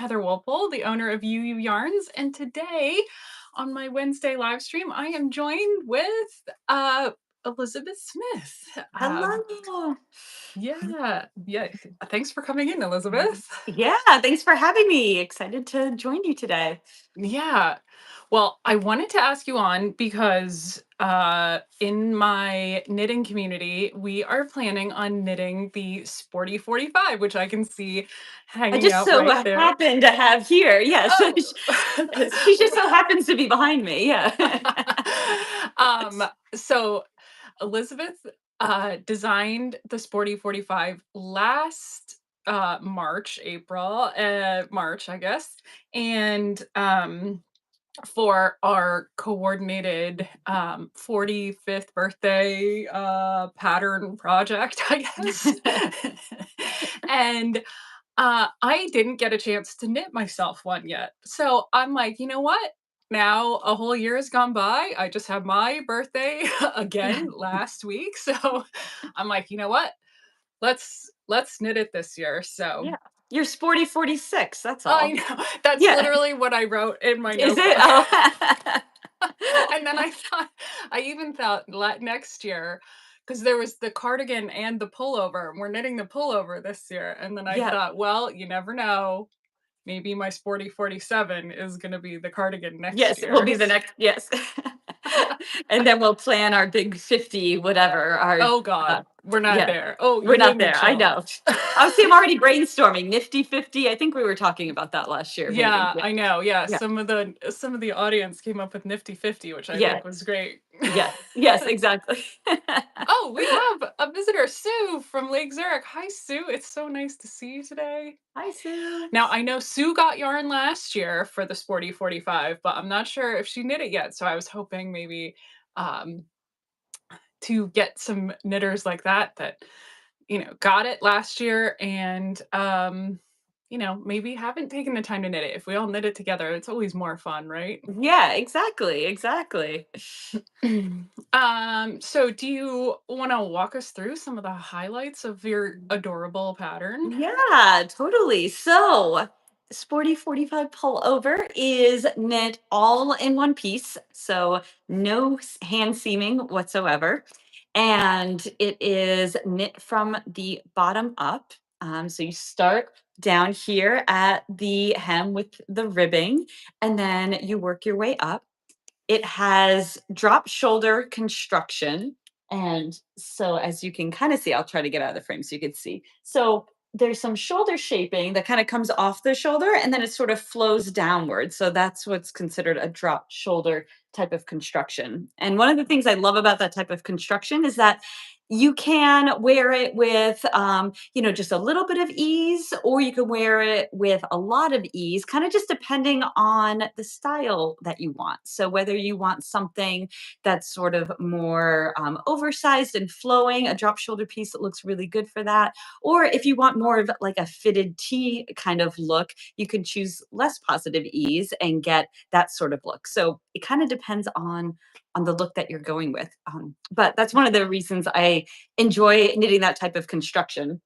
Heather Walpole, the owner of UU Yarns, and today on my Wednesday live stream, I am joined with Elizabeth Smith. Hello. Yeah. Thanks for coming in, Elizabeth. Yeah, thanks for having me. Excited to join you today. Yeah. Well, I wanted to ask you on because in my knitting community, we are planning on knitting the Sporty 45, which I can see I hanging just out so right there. happen to have here. Yes. Oh. She just so happens to be behind me. Yeah. um, so Elizabeth designed the Sporty 45 last March, I guess. And for our coordinated 45th birthday pattern project, I guess. And I didn't get a chance to knit myself one yet. So I'm like, you know what? Now a whole year has gone by. I just had my birthday again last week. So I'm like, you know what? Let's knit it this year. So Yeah. You're sporty 46. That's I all. know that's Yeah. literally what I wrote in my Is it? notebook. Oh. And then I even thought next year, because there was the cardigan and the pullover. We're knitting the pullover this year. And then I Yeah. thought, well, you never know. Maybe my Sporty 47 is going to be the cardigan next Yes, it will year. be the next. Yes. And then we'll plan our big 50, whatever. Oh, Uh, God, we're not yeah, there. Oh, we're you not and the there. I chill. know. I see. I'm already brainstorming nifty 50. I think we were talking about that last year, maybe. Yeah, Yeah. I know. Yeah, Yeah. some of the audience came up with Nifty 50, which I Yeah. think was great. Yeah. Yes, exactly. Oh, we have a visitor, Sue from Lake Zurich. Hi, Sue. It's so nice to see you today. Hi, Sue. Now, I know Sue got yarn last year for the Sporty 45, but I'm not sure if she knit it yet. So I was hoping maybe um, to get some knitters like that got it last year and maybe haven't taken the time to knit it. If we all knit it together, it's always more fun, right? Yeah, exactly. Exactly. So do you want to walk us through some of the highlights of your adorable pattern? Yeah, totally. So, Sporty 45 pullover is knit all in one piece. So, no hand seaming whatsoever. And it is knit from the bottom up. So, you start down here at the hem with the ribbing, and then you work your way up. It has drop shoulder construction. And so, as you can kind of see, I'll try to get out of the frame so you can see. So, there's some shoulder shaping that kind of comes off the shoulder and then it sort of flows downward. So, that's what's considered a drop shoulder type of construction. And one of the things I love about that type of construction is that you can wear it with just a little bit of ease, or you can wear it with a lot of ease, kind of just depending on the style that you want. So whether you want something that's sort of more oversized and flowing, a drop shoulder piece that looks really good for that, or if you want more of like a fitted tee kind of look, you can choose less positive ease and get that sort of look. So it kind of depends on the look that you're going with. But that's one of the reasons I enjoy knitting that type of construction.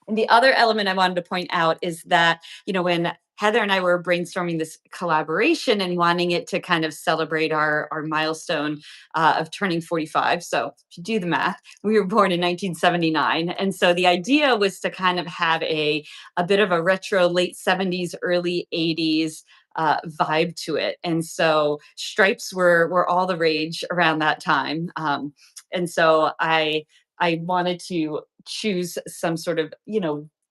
And the other element I wanted to point out is that, when Heather and I were brainstorming this collaboration and wanting it to kind of celebrate our milestone of turning 45. So if you do the math, we were born in 1979. And so the idea was to kind of have a bit of a retro late 70s, early 80s vibe to it. And so stripes were all the rage around that time. And so I wanted to choose some sort of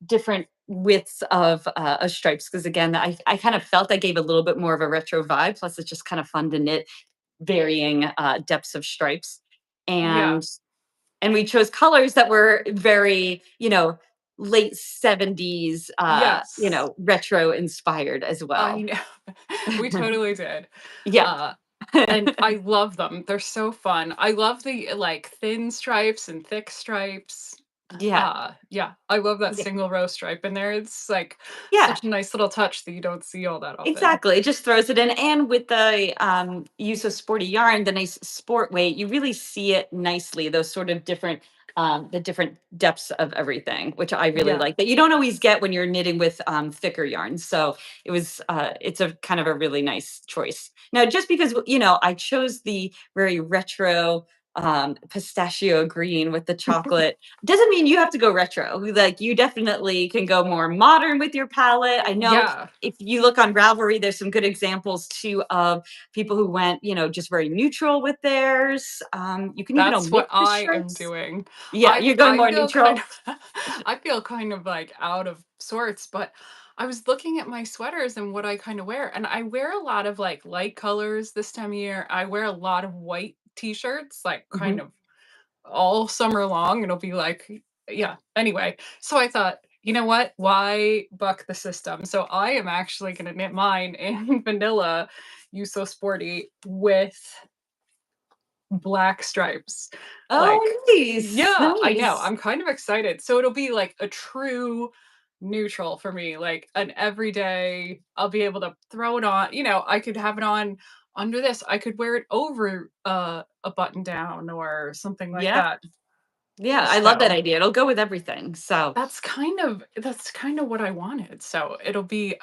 different widths of stripes, because again I kind of felt I gave a little bit more of a retro vibe, plus it's just kind of fun to knit varying depths of stripes. Yeah. And we chose colors that were very late 70s Yes. retro inspired as I well. know. We totally did. Yeah. Uh, and I love them. They're so fun. I love the like thin stripes and thick stripes. Yeah. Yeah, I love that Yeah. single row stripe in there. It's like Yeah. such a nice little touch that you don't see all that often. Exactly, it just throws it in, and with the, use of sporty yarn, the nice sport weight, you really see it nicely, those sort of different, the different depths of everything, which I really Yeah. like, that you don't always get when you're knitting with, thicker yarns, so it's a kind of a really nice choice. Now, just because, I chose the very retro, pistachio green with the chocolate, doesn't mean you have to go retro, like, you definitely can go more modern with your palette. I know Yeah, if you look on Ravelry, there's some good examples too of people who went, just very neutral with theirs. You can even that's what omit the I am shirts. doing. Yeah, you're going I more feel kind neutral. of I feel kind of, like, out of sorts, but I was looking at my sweaters and what I kinda wear, and I wear a lot of, like, light colors this time of year. I wear a lot of white T-shirts, like, kind Mhm. of all summer long. It'll be like yeah, anyway, so I thought, "You know what? Why buck the system?" So I am actually gonna knit mine in vanilla You So Sporty with black stripes. Like Oh, nice, yeah, I know, nice. I'm kind of excited. So it'll be like a true neutral for me, like an everyday I'll be able to throw it on, I could have it on under this. I could wear it over, a button down or something like Yeah, that. yeah, I love that So idea. It'll go with everything. So, that's kind of what I wanted. So it'll be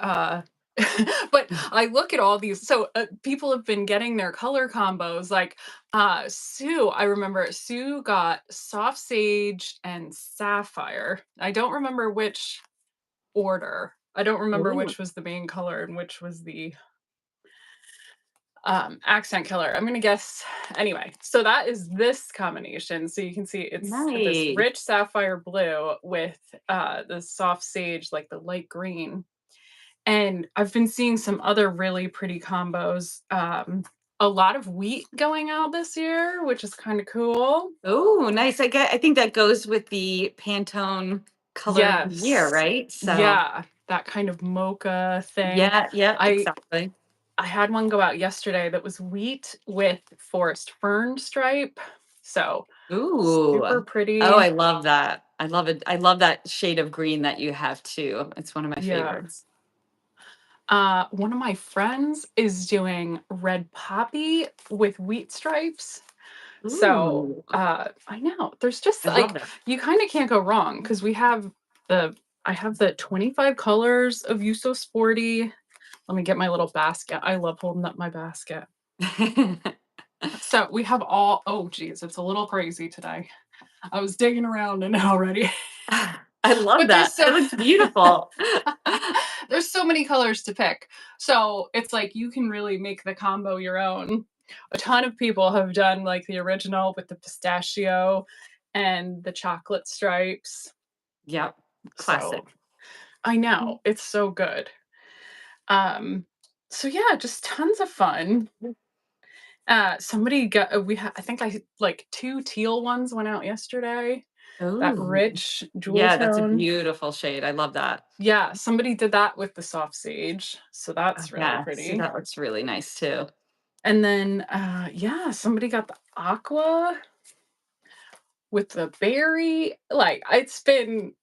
but I look at all these so people have been getting their color combos like Sue, I remember Sue got soft sage and sapphire. I don't remember which order. I don't remember ooh, which was the main color and which was the accent color. I'm gonna guess anyway. So that is this combination. So you can see it's this nice. rich sapphire blue with the soft sage, like the light green. And I've been seeing some other really pretty combos. A lot of wheat going out this year, which is kind of cool. Oh, nice. I think that goes with the Pantone color of the year, Yes. right? So, Yeah, that kind of mocha thing. yeah, yeah, I exactly. I had one go out yesterday that was wheat with forest fern stripe. So, Ooh. super Oh, pretty. I love that. I love it. I love that shade of green that you have too. It's one of my Yeah. favorites. One of my friends is doing red poppy with wheat stripes. So, Ooh, I know, there's just, I love like that. you kinda can't go wrong because the I have the 25 colors of You So Sporty. Let me get my little basket. I love holding up my basket. So, we have all oh, geez, it's a little crazy today. I was digging around in it already. I love But there's that. so It looks beautiful. there's so many colors to pick. So, it's like you can really make the combo your own. A ton of people have done, like, the original with the pistachio and the chocolate stripes. Yep, So, classic. I know, it's so good. Um, so yeah, just tons of fun. Somebody got I think like 2 teal ones went out yesterday, that Ooh, rich jewel yeah, that's a tone. beautiful shade. I love that. Yeah, somebody did that with the soft sage, so Oh, that's really yeah, see, pretty. that looks really nice too. And then, yeah, somebody got the aqua with the berry. Like, it's been,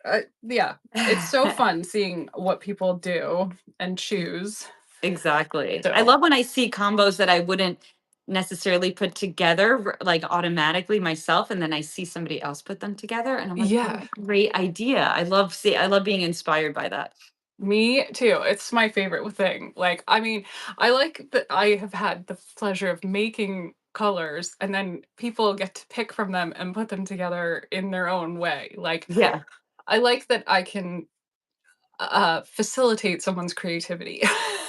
yeah, it's so fun seeing what people do and choose. Exactly. I So, love when I see combos that I wouldn't necessarily put together, like, automatically myself, and then I see somebody else put them together, and I'm like, "What yeah, a great idea." I love being inspired by that. me too. It's my favorite thing. Like, I mean, I like that I have had the pleasure of making colors and then people get to pick from them and put them together in their own way. Like, Yeah. I like that I can facilitate someone's creativity.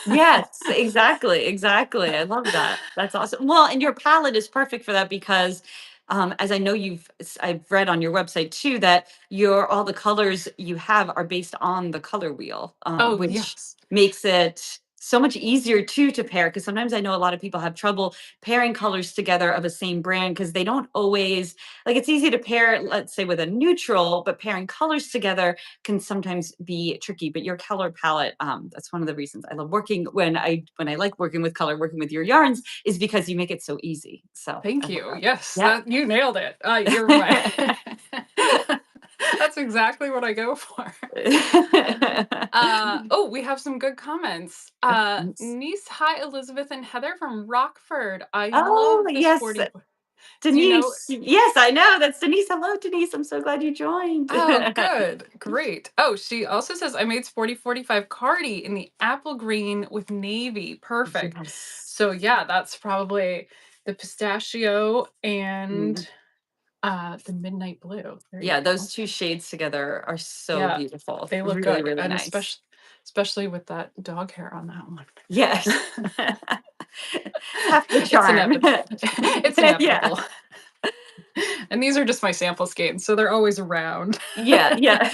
Yes, exactly, exactly. I love that. That's awesome. Well, and your palette is perfect for that because, as I know I've read on your website too that all the colors you have are based on the color wheel, Oh, which yes. makes it so much easier too to pair. Because sometimes I know a lot of people have trouble pairing colors together of a same brand because they don't always like. It's easy to pair, let's say, with a neutral, but pairing colors together can sometimes be tricky. But your color palette, that's one of the reasons I love working when I like working with color, working with your yarns is because you make it so easy. So I Thank love you. that. Yes, Yeah. that you nailed it. You're my That's exactly what I go for. Oh, we have some good comments. Yes. Niece, hi, Elizabeth and Heather from Rockford. I Oh, love the yes, sporty. Do you know? Denise. Yes, I know, that's Denise. Hello, Denise, I'm so glad you joined. Oh, good. Great. Oh, she also says, I made Sporty 45 cardi in the apple green with navy. Perfect. Yes. So, yeah, that's probably the pistachio and Mhm. the midnight blue. There you Yeah, go. those 2 shades together are so Yeah, beautiful. they look Really, good. really And nice. especially with that dog hair on that one. Yes. Half the It's charm. inevitable. It's Yeah. inevitable. And these are just my sample skeins, so they're always around. Yeah, yeah.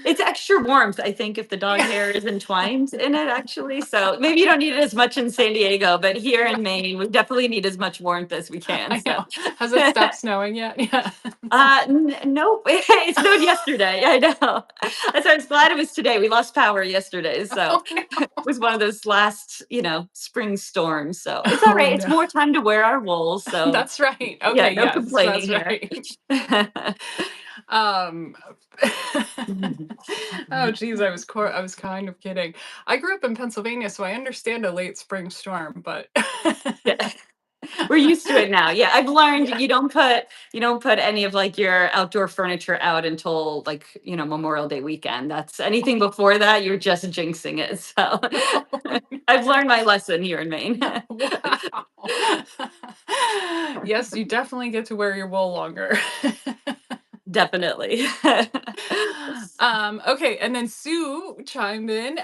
It's extra warmth, I think, if the dog Yeah. hair is entwined in it, actually, so maybe you don't need it as much in San Diego, but here in Maine, we definitely need as much warmth as we can, I so. know. Has it stopped snowing yet? Yeah. N nope, it snowed yesterday, I know. That's why I was glad it was today, we lost power yesterday, so Oh, no. it was one of those last, spring storms, so it's Oh, alright, it's no. more time to wear our wool, so That's right. yeah, Okay, no yes, complaining that's here. right. Um, oh, geez, I was kind of kidding. I grew up in Pennsylvania, so I understand a late spring storm, but Yeah. We're used to it now. Yeah, I've learned yeah. you don't put any of like your outdoor furniture out until like, Memorial Day weekend. That's anything before that, you're just jinxing it. So I've learned my lesson here in Maine. Wow. Yes, you definitely get to wear your wool longer. Definitely. Okay, and then Sue chimed in.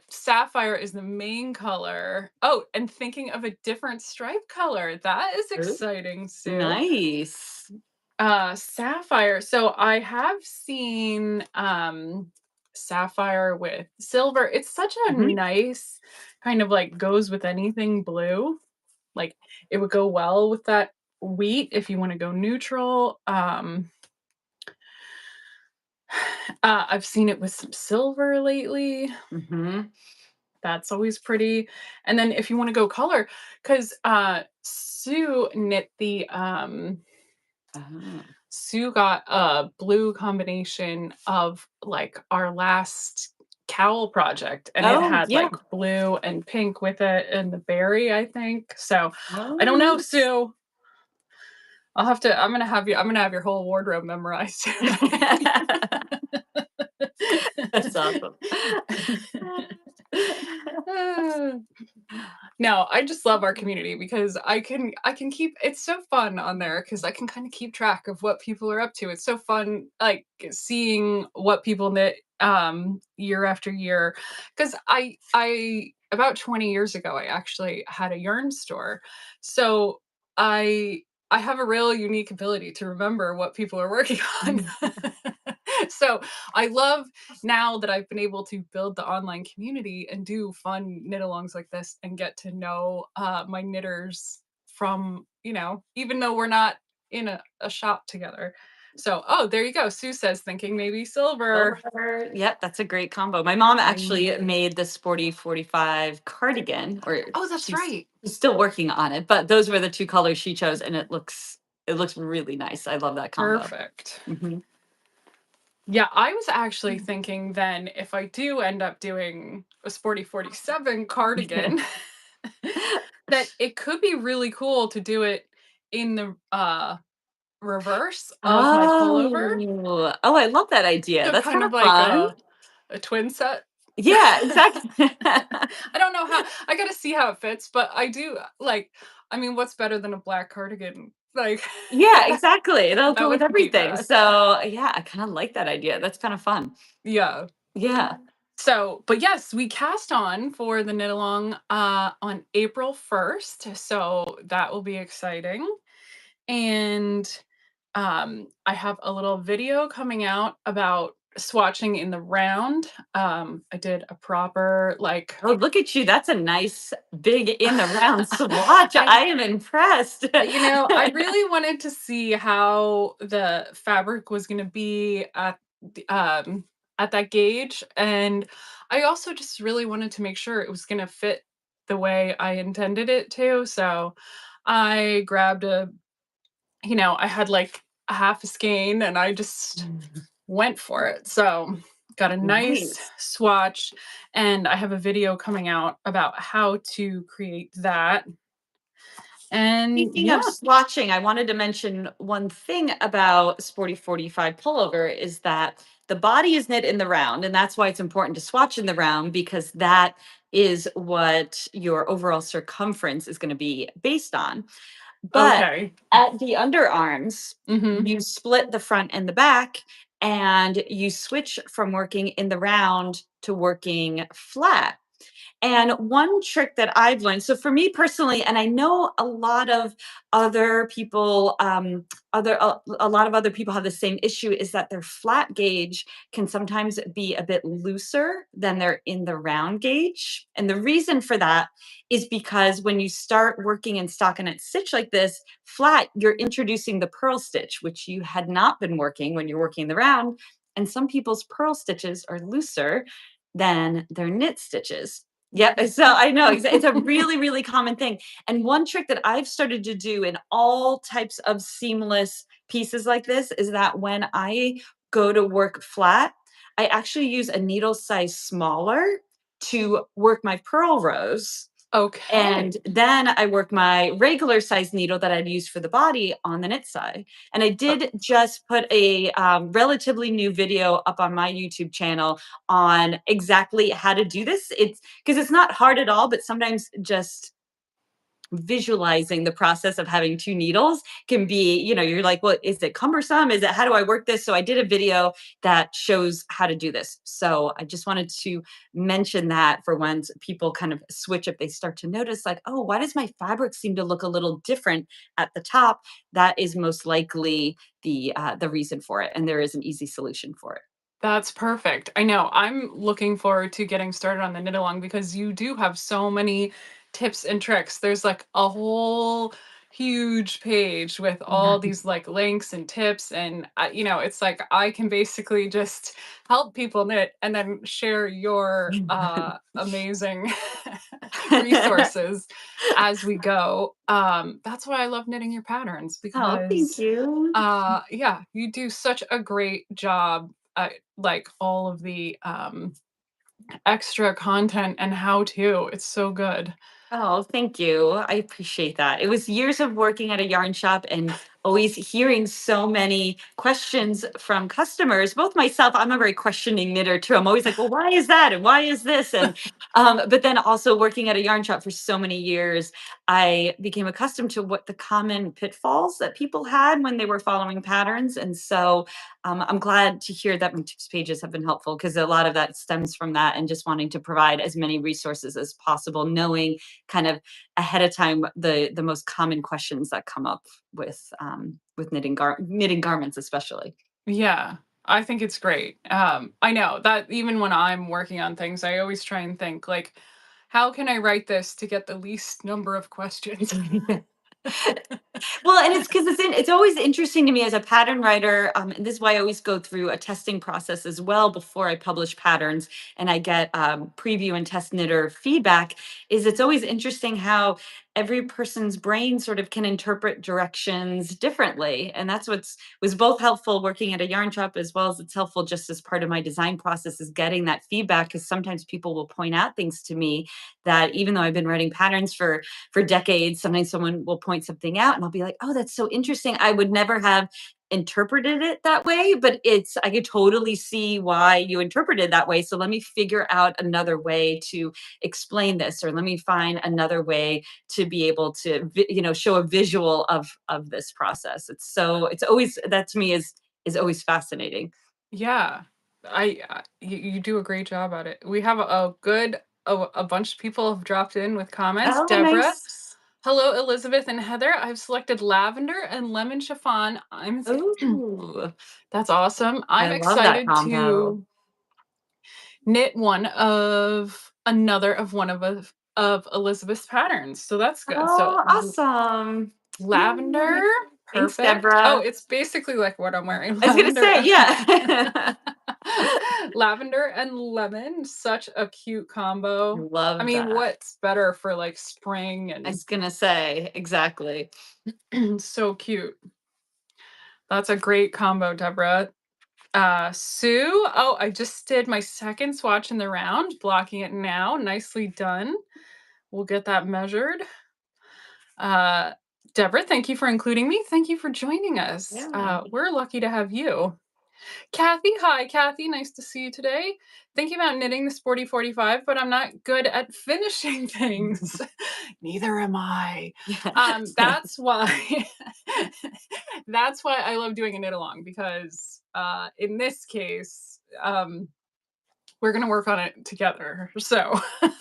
Sapphire is the main color. Oh, and thinking of a different stripe color. That is Ooh, exciting, Sue. nice. Sapphire. So I have seen sapphire with silver. It's such a Mhm. nice kind of like goes with anything blue. Like it would go well with that wheat if you want to go neutral. I've seen it with some silver lately. Mhm. That's always pretty. And then if you want to go color, because Sue knit Oh. Sue got a blue combination of like our last cowl project, and it Oh, had yeah. like blue and pink with it and the berry, I think. So I Oh, don't know, nice. Sue. I'm gonna have your whole wardrobe memorized soon. That's awesome. No, I just love our community because I can keep it's so fun on there because I can kind of keep track of what people are up to. It's so fun like seeing what people knit year after year. Because I about 20 years ago I actually had a yarn store. So I I have a real unique ability to remember what people are working on. So I love now that I've been able to build the online community and do fun knit alongs like this and get to know my knitters from, even though we're not in a shop together. So, oh, there you go. Sue says thinking maybe silver. Silver. Yep, that's a great combo. My mom I actually made the Sporty 45 cardigan, or Oh, that's she's right. she's still working on it, but those were the 2 colors she chose, and it looks really nice. I love that combo. Perfect. Mhm. Yeah, I was actually thinking then if I do end up doing a Sporty 47 cardigan, that it could be really cool to do it in the reverse of my pullover. Oh, I love that idea. So That's kind kind of of like fun. a twin set. Yeah, exactly. I don't know how I gotta see how it fits, but I do like I mean, what's better than a black cardigan? Like Yeah, exactly. It'll that go with wouldn't be everything. bad. So, yeah, I kinda like that idea. That's kinda fun. Yeah. Yeah. So, but yes, we cast on for the knit along on April 1st. So that will be exciting. And I have a little video coming out about swatching in the round. I did a proper like Oh, look at you. That's a nice big in the round swatch. I I am impressed. I really wanted to see how the fabric was going to be at that gauge, and I also just really wanted to make sure it was going to fit the way I intended it to. So I grabbed I had like a half a skein and I just went for it. So, got a nice Nice. swatch and I have a video coming out about how to create that. And Speaking of yeah, swatching, I wanted to mention one thing about Sporty 45 pullover is that the body is knit in the round, and that's why it's important to swatch in the round because that is what your overall circumference is going to be based on. But okay. at the underarms, Mhm. you split the front and the back, and you switch from working in the round to working flat. And one trick that I've learned, so for me personally, and I know a lot of other people, a lot of other people have the same issue, is that their flat gauge can sometimes be a bit looser than their in the round gauge. And the reason for that is because when you start working in stockinette stitch like this, flat, you're introducing the purl stitch, which you had not been working when you're working the round. And some people's purl stitches are looser than their knit stitches. Yeah, so I know it's a really, really common thing. And one trick that I've started to do in all types of seamless pieces like this is that when I go to work flat, I actually use a needle size smaller to work my purl rows. Okay. And then I work my regular size needle that I'd use for the body on the knit side. And I Uh, did just put a relatively new video up on my YouTube channel on exactly how to do this. It's because it's not hard at all, but sometimes just visualizing the process of having two needles can be, you're like, well, is it cumbersome? Is it, how do I work this? So I did a video that shows how to do this. So I just wanted to mention that for when people kind of switch, if they start to notice like, oh, why does my fabric seem to look a little different at the top? That is most likely the reason for it. And there is an easy solution for it. That's perfect. I know. I'm looking forward to getting started on the knit along because you do have so many tips and tricks. There's like a whole huge page with all these like links and tips and it's like I can basically just help people knit and then share your amazing resources as we go. That's why I love knitting your patterns Oh, thank because you. yeah, you do such a great job like all of the extra content and how to. It's so good. Oh, thank you. I appreciate that. It was years of working at a yarn shop and always hearing so many questions from customers. Both myself, I'm a very questioning knitter too. I'm always like, well, why is that? And why is this? And but then also working at a yarn shop for so many years, I became accustomed to what the common pitfalls that people had when they were following patterns. And so I'm glad to hear that my tips pages have been helpful because a lot of that stems from that and just wanting to provide as many resources as possible, knowing kind of ahead of time the most common questions that come up with knitting garments especially. Yeah, I think it's great. I know that even when I'm working on things, I always try and think like, how can I write this to get the least number of questions? Well, and it's because it's always interesting to me as a pattern writer, and this is why I always go through a testing process as well before I publish patterns, and I get preview and test knitter feedback. Is it's always interesting how every person's brain sort of can interpret directions differently, and that's what's was both helpful working at a yarn shop as well as it's helpful just as part of my design process is getting that feedback because sometimes people will point out things to me that even though I've been writing patterns for decades. Sometimes someone will point something out and I'll be like, oh, that's so interesting. I would never have interpreted it that way, but I could totally see why you interpreted that way. So let me figure out another way to explain this, or let me find another way to be able to, show a visual of this process. It's always that to me is always fascinating. Yeah, you do a great job at it. We have a bunch of people have dropped in with comments. Oh, Deborah, nice. hello, Elizabeth and Heather. I've selected lavender and lemon chiffon. Ooh, That's awesome. I I'm love that excited combo. to knit one of Elizabeth's patterns. So that's good. So Oh, awesome. lavender, Yay. Thanks, perfect. Oh, Deborah. it's basically like what I'm wearing. I was gonna Lavender say, yeah. lavender and lemon, such a cute I combo. I love mean, that. what's better for like spring I and was gonna say, exactly. so cute. That's a great combo, Deborah. Sue, oh, I just did my second swatch in the round, blocking it now. Nicely done. We'll get that measured. Uh, Deborah, thank you for including me. Thank you for joining us. Yeah. We're lucky to have you. Kathy, hi, Kathy. Nice to see you today. Thinking about knitting the Sporty 45, but I'm not good at finishing things. Neither am I. Yeah. That's why that's why I love doing a knit along because in this case, we're gonna work on it together. So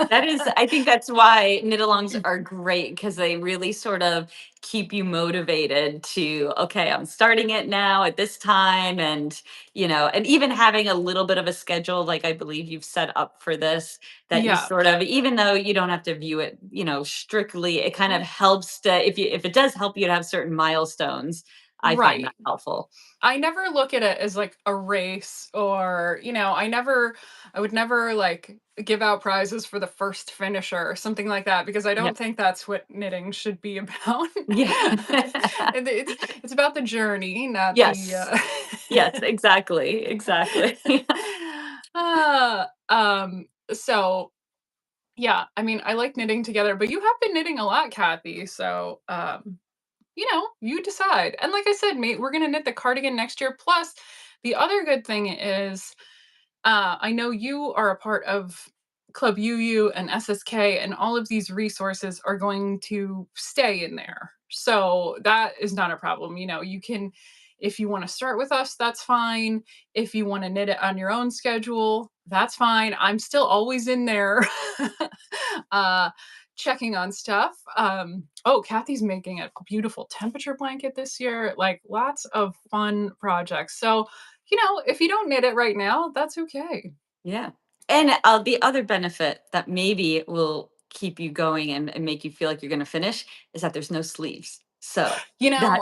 That is, I think that's why knit-alongs are great because they really sort of keep you motivated to, okay, I'm starting it now at this time. And, and even having a little bit of a schedule, like I believe you've set up for this, that you yeah, sort of, even though you don't have to view it, strictly, it kind of helps to, if it does help you to have certain milestones, I find that right. helpful. I never look at it as like a race or, I would never like give out prizes for the first finisher or something like that because I Yeah. don't think that's what knitting should be about. Yeah. And it's about the journey, not the Yes. Yes, exactly. Exactly. so yeah, I mean, I like knitting together, but you have been knitting a lot, Kathy. So, you decide. And like I said, mate, we're gonna knit the cardigan next year. Plus, the other good thing is, I know you are a part of Club UU and SSK, and all of these resources are going to stay in there. So that is not a problem. You can, if you want to start with us, that's fine. If you want to knit it on your own schedule, that's fine. I'm still always in there. uh, checking on stuff. Oh, Kathy's making a beautiful temperature blanket this year. Like lots of fun projects. So, if you don't knit it right now, that's okay. Yeah. And the other benefit that maybe will keep you going and make you feel like you're going to finish is that there's no sleeves. So You that know,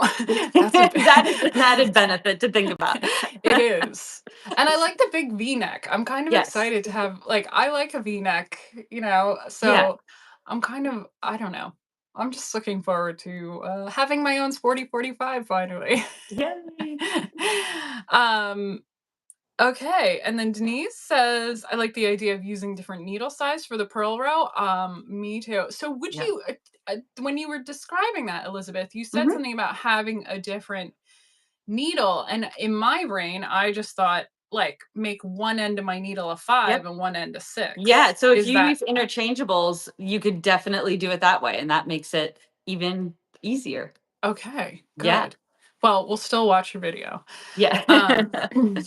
that's a that is an added benefit to think about. it is. And I like the big V-neck. I'm kind of Yes. excited to have like I like a V-neck, Yeah. so I'm kind of I don't know. I'm just looking forward to having my own sporty 45 finally. Yay. um okay, and then Denise says, "I like the idea of using different needle size for the purl row." Me too. So would Yeah. you when you were describing that, Elizabeth, you said Mhm. something about having a different needle, and in my brain, I just thought, like, make one end of my needle a Yep. 5 and one end a Yeah. 6. So if Is you that use interchangeables, you could definitely do it that way. And that makes it even easier. okay? Yeah. Good. Well, we'll still watch your video. Yeah. Um,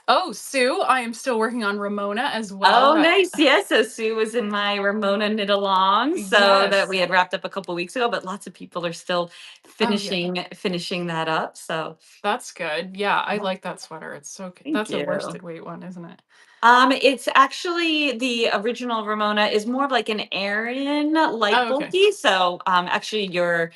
oh, Sue, I am still working on Ramona as well. Oh, That nice. Yeah, so Sue was in my Ramona knit along, so that we yes. had wrapped up a couple weeks ago, but lots of people are still Oh yeah. finishing that up. So That's good. Yeah, I yeah, like that sweater. It's so good. thank That's a you. worsted weight one, isn't it? It's actually the original Ramona is more of like an Aran light Oh, okay. bulky. So actually your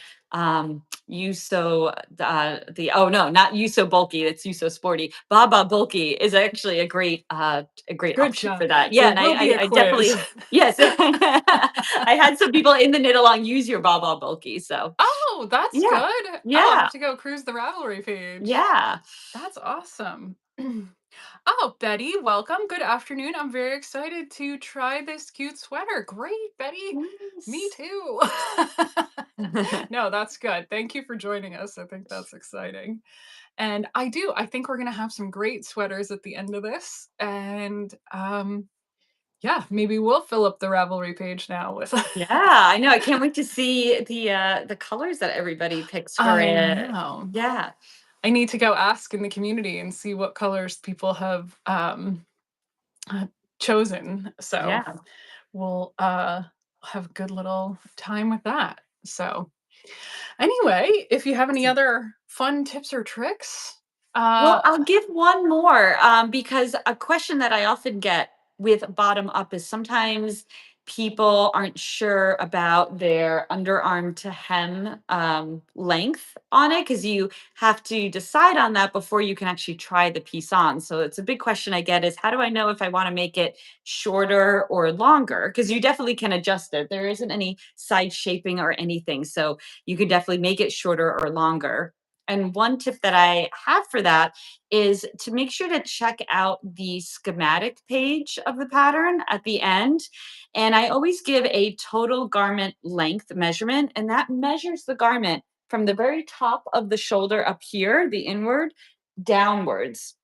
you so the oh no, not you so bulky, it's you so sporty. Baba bulky is actually a great Good option for job. that. Yeah, There and will be a I quiz. definitely yes. I had some people in the knit along use your Baba bulky. So Oh, that's yeah. good. I'll have Yeah. to go cruise the Ravelry page. Yeah. That's awesome. Oh, Betty, welcome. Good afternoon. I'm very excited to try this cute sweater. Great, Betty. Me Nice. too. No, that's good. Thank you for joining us. I think that's exciting. And I do. I think we're going to have some great sweaters at the end of this. And yeah, maybe we'll fill up the Ravelry page now with Yeah, I know. I can't wait to see the colors that everybody picks for I it. know. Yeah. I need to go ask in the community and see what colors people have uh, chosen. So Yeah. we'll have a good little time with that. So anyway, if you have any other fun tips or tricks, Well, uh I'll give one more because a question that I often get with bottom up is sometimes people aren't sure about their underarm to hem length on it because you have to decide on that before you can actually try the piece on. So it's a big question I get is how do I know if I want to make it shorter or longer? Because you definitely can adjust it. There isn't any side shaping or anything. So you could definitely make it shorter or longer. And one tip that I have for that is to make sure to check out the schematic page of the pattern at the end. And I always give a total garment length measurement, and that measures the garment from the very top of the shoulder up here, the inward, downwards.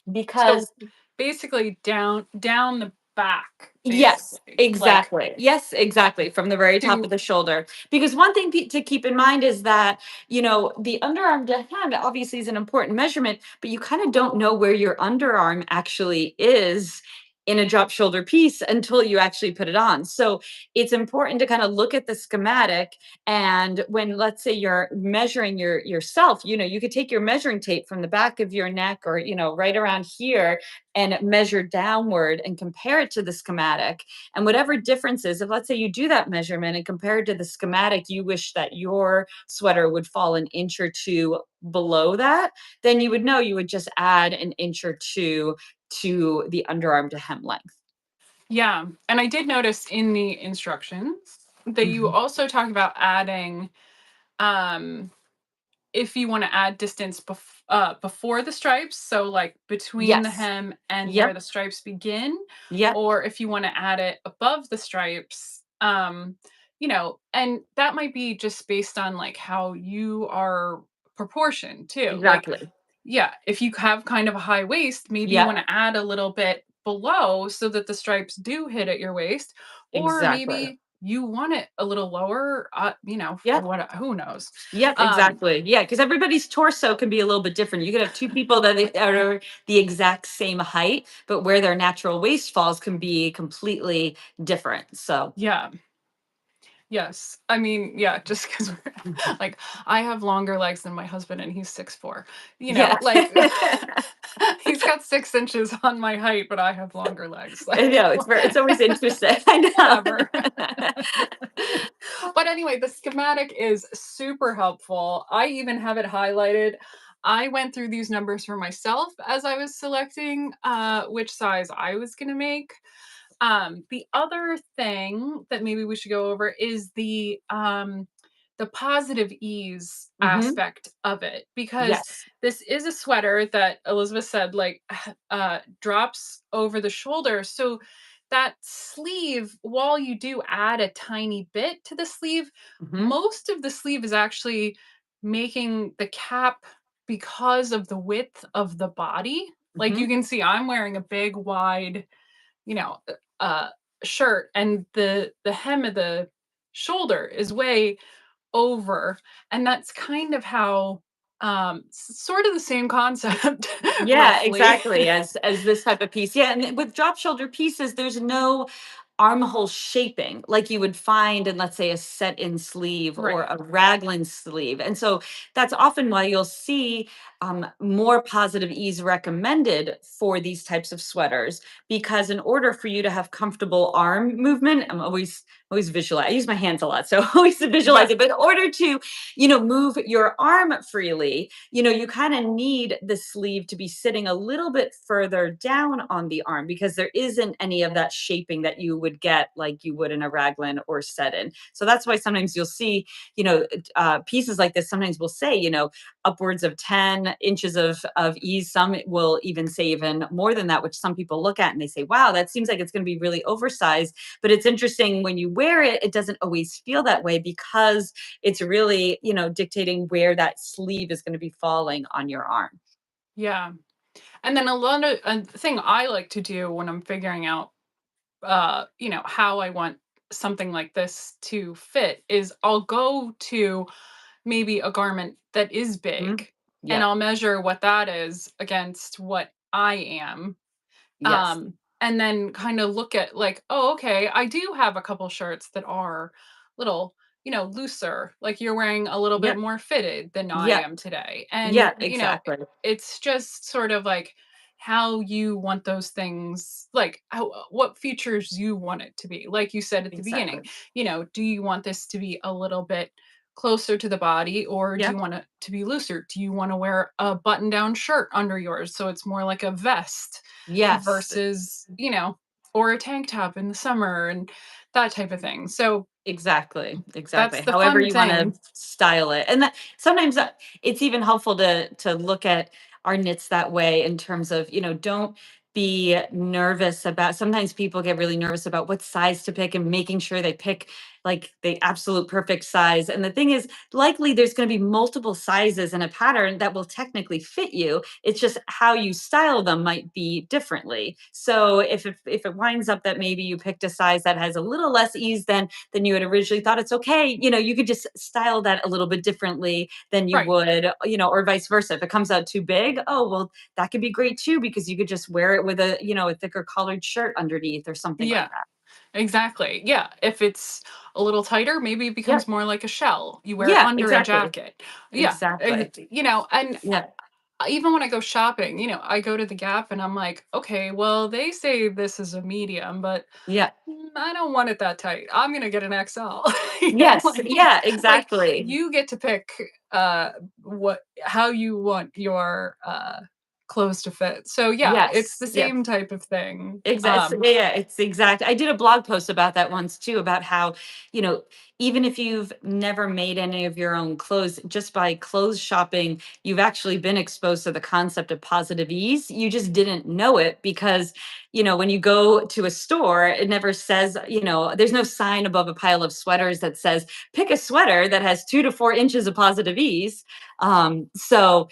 So Because basically down the back, yes, basically. Like exactly. Yes, exactly. From the very top of to the shoulder. Because one thing to keep in mind is that, the underarm to hem obviously is an important measurement, but you kind of don't know where your underarm actually is in a drop shoulder piece until you actually put it on. So it's important to kind of look at the schematic. And when, let's say, you're measuring yourself, you could take your measuring tape from the back of your neck or, right around here and measure downward and compare it to the schematic. And whatever differences, if let's say you do that measurement and compare it to the schematic, you wish that your sweater would fall an inch or two below that, then you would know you would just add an inch or two to the underarm to hem length. yeah, and I did notice in the instructions that you Mhm. also talk about adding, um, if you wanna add distance before the stripes, so, like, between the Yes. hem and where Yep. the stripes begin, Yep. or if you wanna add it above the stripes, and that might be just based on, like, how you are proportioned too, like, Exactly. yeah, if you have kind of a high waist, maybe you Yep. wanna add a little bit below so that the stripes do hit at your waist, or Exactly. maybe you want it a little lower, Yep. who knows? Yep, Um, exactly. Yeah, because everybody's torso can be a little bit different. You could have two people that are the exact same height, but where their natural waist falls can be completely different. So, yeah, yes. I mean, yeah, just because like, I have longer legs than my husband, and he's 6'4". yeah. Like, he's got 6 inches on my height, but I have longer legs, like, I know, it's always interesting. I whatever. know. But anyway, the schematic is super helpful. I even have it highlighted. I went through these numbers for myself as I was selecting, which size I was gonna make. The other thing that maybe we should go over is the positive ease Mhm. aspect of it, because Yes. this is a sweater that Elizabeth said, like, drops over the shoulder. So that sleeve, while you do add a tiny bit to the sleeve, Mhm. most of the sleeve is actually making the cap because of the width of the body. Like, you Mhm. can see I'm wearing a big wide, you know, uh, shirt, and the hem of the shoulder is way over, and that's kind of how, sort of the same concept, Yeah, roughly. exactly, as this type of piece. Yeah, and with drop shoulder pieces, there's no armhole shaping like you would find in, let's say, a set-in sleeve or Right. a raglan sleeve. And so that's often why you'll see more positive ease recommended for these types of sweaters, because in order for you to have comfortable arm movement, I'm always visualize. I use my hands a lot, so I always visualize Yeah. it. But in order to, move your arm freely, you kind of need the sleeve to be sitting a little bit further down on the arm, because there isn't any of that shaping that you would get like you would in a raglan or set-in. So that's why sometimes you'll see, pieces like this. Sometimes we'll say, upwards of 10 inches of ease. Some will even say even more than that, which some people look at and they say, wow, that seems like it's going to be really oversized. But it's interesting, when you wear it, it doesn't always feel that way, because it's really, dictating where that sleeve is going to be falling on your arm. Yeah. And then a thing I like to do when I'm figuring out, how I want something like this to fit is I'll go to maybe a garment that is Mhm. big, and Yep. I'll measure what that is against what I am. Yes. And then kind of look at, like, oh, okay, I do have a couple shirts that are little, looser. Like, you're wearing a little bit Yep. more fitted than I Yep. am today. And, Yeah, exactly. it's just sort of like how you want those things, like what features you want it to be. Like you said at the beginning, Exactly. do you want this to be a little bit closer to the body, or do you Yep. want it to be looser? Do you want to wear a button down shirt under yours so it's more like a vest Yes. versus, or a tank top in the summer and that type of thing. So Exactly, that's exactly. the However fun you wanna thing. style it, and that sometimes it's even helpful to look at our knits that way in terms of, don't be nervous about sometimes people get really nervous about what size to pick and making sure they pick, like, the absolute perfect size, and the thing is, likely there's gonna be multiple sizes in a pattern that will technically fit you, it's just how you style them might be differently. So if it winds up that maybe you picked a size that has a little less ease than you had originally thought, it's okay. You could just style that a little bit differently than you Right. would, or vice versa. If it comes out too big, oh, well, that could be great too, because you could just wear it with a thicker collared shirt underneath or something like Yeah. that. Exactly. Yeah. If it's a little tighter, maybe it becomes Yep. more like a shell. You wear it Yeah, under a exactly. jacket. Yeah. Exactly. And Yeah. even when I go shopping, I go to the Gap and I'm like, okay, well, they say this is a medium, but Yeah. I don't want it that tight. I'm gonna get an XL. Yes. Yeah, Like exactly. you get to pick how you want your clothes to fit. So yeah, it's Yes. the Yeah. same type of thing. Exactly. Yeah, it's exact. I did a blog post about that once too, about how, you know, even if you've never made any of your own clothes, just by clothes shopping, you've actually been exposed to the concept of positive ease. You just didn't know it because, when you go to a store, it never says, there's no sign above a pile of sweaters that says, pick a sweater that has 2 to 4 inches of positive ease. So,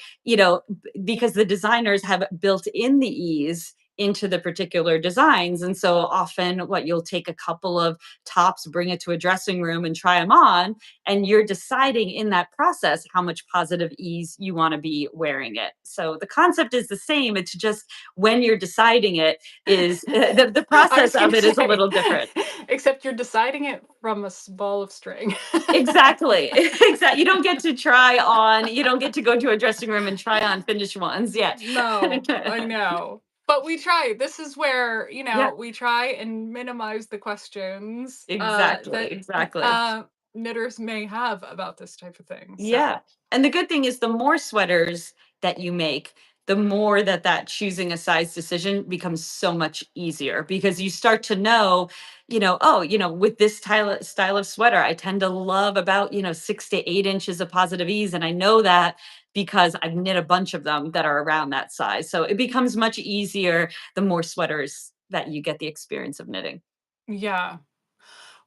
because the designers have built in the ease into the particular designs. And so often, what you'll take a couple of tops, bring it to a dressing room and try them on. And you're deciding in that process how much positive ease you want to be wearing it. So the concept is the same. It's just when you're deciding it is the I process was of gonna it is a say, little different. except you're deciding it from a ball of string. Exactly. Exactly. You don't get to go to a dressing room and try on finished ones. Yeah. No, I know. But we try. This is where, Yeah. we try and minimize the questions Exactly. that Exactly. uh, knitters may have about this type of thing. Yeah. So, And the good thing is the more sweaters that you make, the more that choosing a size decision becomes so much easier because you start to know, oh, with this style of sweater, I tend to love about, 6 to 8 inches of positive ease. And I know that because I've knit a bunch of them that are around that size. So it becomes much easier the more sweaters that you get the experience of knitting. yeah.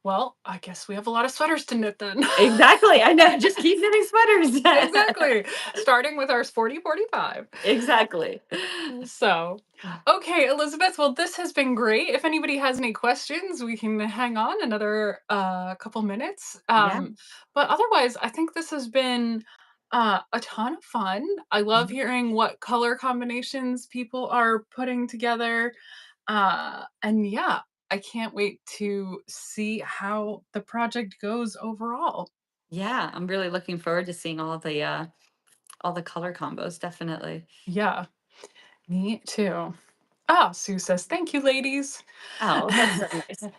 Well, I guess we have a lot of sweaters to knit then. Exactly. I know. Just keep knitting sweaters. Exactly. Starting with our Sporty 45. Exactly. So, okay, Elizabeth, well, this has been great. If anybody has any questions, we can hang on another couple minutes. Yeah. But otherwise, I think this has been a ton of fun. I love Mhm. hearing what color combinations people are putting together. And yeah, I can't wait to see how the project goes overall. Yeah, I'm really looking forward to seeing all the color combos, definitely. Yeah, me too. Ah, Sue says, "Thank you, ladies." Oh, that's so nice.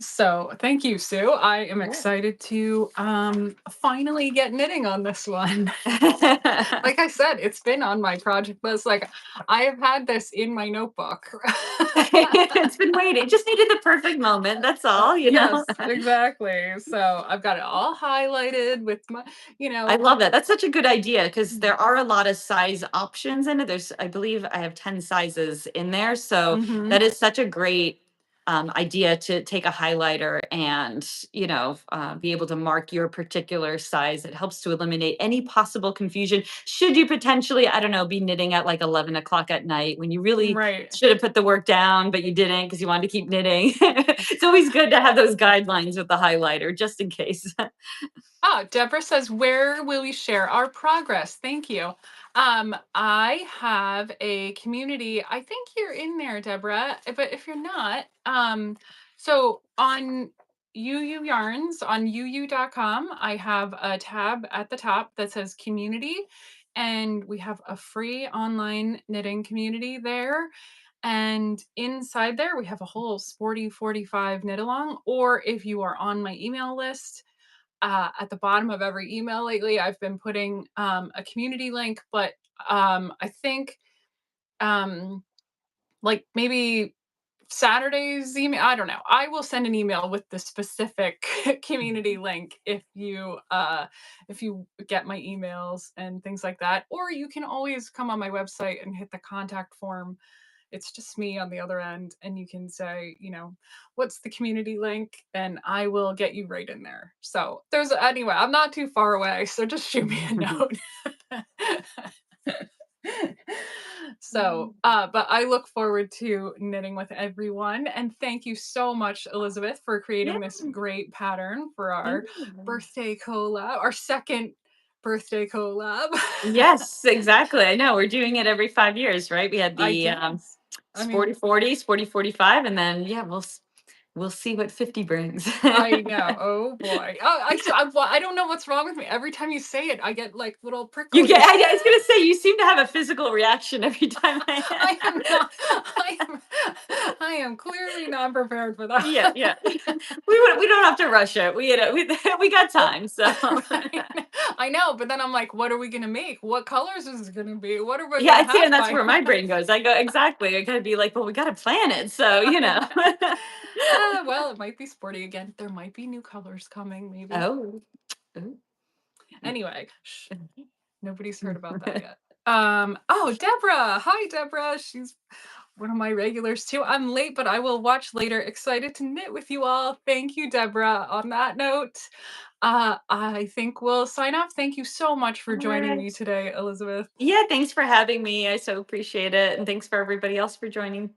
So, thank you, Sue. I am Yeah. excited to, finally get knitting on this one. Like I said, it's been on my project list, like, I have had this in my notebook. It's been waiting. It just needed the perfect moment. That's all. Yes, exactly. So, I've got it all highlighted with my you I know love that. That's such a good idea because Mm. there are a lot of size options in it. I believe I have 10 sizes in there. So Mhm. that is such a great idea to take a highlighter and, be able to mark your particular size. It helps to eliminate any possible confusion. Should you potentially, I don't know, be knitting at like 11 o'clock at night when you really Right. should have put the work down, but you didn't because you wanted to keep knitting. It's always good to have those guidelines with the highlighter just in case. Ah, Deborah says, "Where will we share our progress?" Thank you. I have a community. I think you're in there, Deborah, but if you're not, so on UU Yarns on UU.com, I have a tab at the top that says community, and we have a free online knitting community there. And inside there, we have a whole Sporty 45 knit along. Or if you are on my email list, at the bottom of every email lately, I've been putting a community link, but I think um, like maybe Saturday's email, I don't know. I will send an email with the specific community link if you get my emails and things like that. Or you can always come on my website and hit the contact form. It's just me on the other end, and you can say, what's the community link, and I will get you right in there. So there's anyway, I'm not too far away, so just shoot me a note. So, but I look forward to knitting with everyone. And thank you so much, Elizabeth, for Yeah. creating this great pattern for our Yeah. birthday collab, our second birthday collab. Yes, exactly. I know we're doing it every 5 years, right? We had I the guess. I sporty mean, 40, sporty 45, and then yeah, we'll see what 50 brings. I know. Oh boy. Oh, I don't know what's wrong with me. Every time you say it, I get like little You get. prickly. I was gonna say you seem to have a physical reaction every time I. I am not. I am clearly not prepared for Yeah, that. yeah. We don't have to rush it. We got time. So I know, but then I'm like, what are we gonna make? What colors is it gonna be? What are we yeah, gonna I see, have and that's by? where my brain goes. I go exactly. I gotta be like, well, we gotta plan it. So I you know. know. Well, it might be sporty again. There might be new colors coming, maybe. Oh. Ooh. Anyway, shh, nobody's heard about that yet. Oh, Deborah. Hi, Deborah. She's one of my regulars too. I'm late, but I will watch later. Excited to knit with you all. Thank you, Deborah. On that note, I think we'll sign off. Thank you so much for All joining me right. today, Elizabeth. Yeah, thanks for having me. I so appreciate it. And thanks for everybody else for joining.